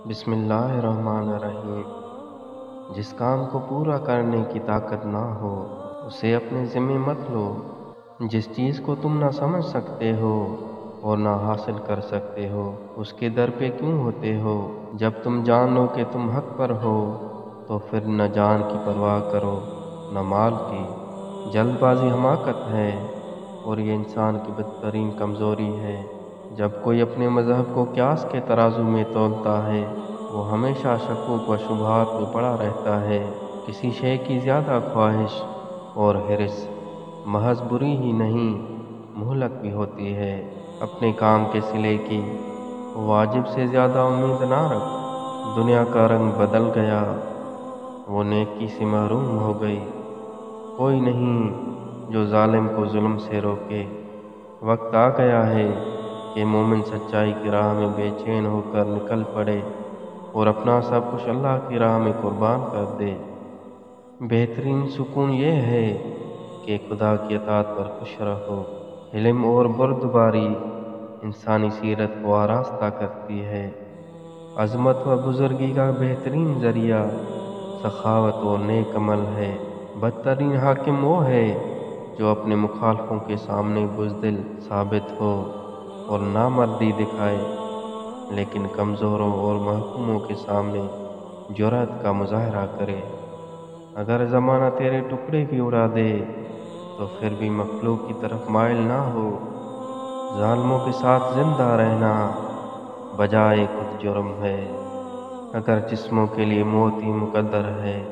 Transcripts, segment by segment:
بسم اللہ الرحمن الرحیم۔ جس کام کو پورا کرنے کی طاقت نہ ہو اسے اپنے ذمہ مت لو۔ جس چیز کو تم نہ سمجھ سکتے ہو اور نہ حاصل کر سکتے ہو اس کے در پہ کیوں ہوتے ہو؟ جب تم جان لو کہ تم حق پر ہو تو پھر نہ جان کی پرواہ کرو نہ مال کی۔ جلد بازی حماقت ہے اور یہ انسان کی بدترین کمزوری ہے۔ جب کوئی اپنے مذہب کو قیاس کے ترازو میں تولتا ہے وہ ہمیشہ شکوک و شبہات میں پڑا رہتا ہے۔ کسی شے کی زیادہ خواہش اور حرص محض بری ہی نہیں مہلک بھی ہوتی ہے۔ اپنے کام کے صلے کی واجب سے زیادہ امید نہ رکھ۔ دنیا کا رنگ بدل گیا، وہ نیکی سے محروم ہو گئی۔ کوئی نہیں جو ظالم کو ظلم سے روکے۔ وقت آ گیا ہے کہ مومن سچائی کی راہ میں بے چین ہو کر نکل پڑے اور اپنا سب کچھ اللہ کی راہ میں قربان کر دے۔ بہترین سکون یہ ہے کہ خدا کی اطاعت پر خوش رہو۔ علم اور بردباری انسانی سیرت کو آراستہ کرتی ہے۔ عظمت و بزرگی کا بہترین ذریعہ سخاوت اور نیک عمل ہے۔ بدترین حاکم وہ ہے جو اپنے مخالفوں کے سامنے بزدل ثابت ہو اور نامردی دکھائے لیکن کمزوروں اور محکوموں کے سامنے جرأت کا مظاہرہ کرے۔ اگر زمانہ تیرے ٹکڑے بھی اڑا دے تو پھر بھی مخلوق کی طرف مائل نہ ہو۔ ظالموں کے ساتھ زندہ رہنا بجائے خود جرم ہے۔ اگر جسموں کے لیے موت ہی مقدر ہے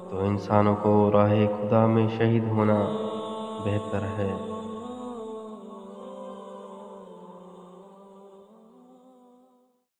تو انسانوں کو راہ خدا میں شہید ہونا بہتر ہے۔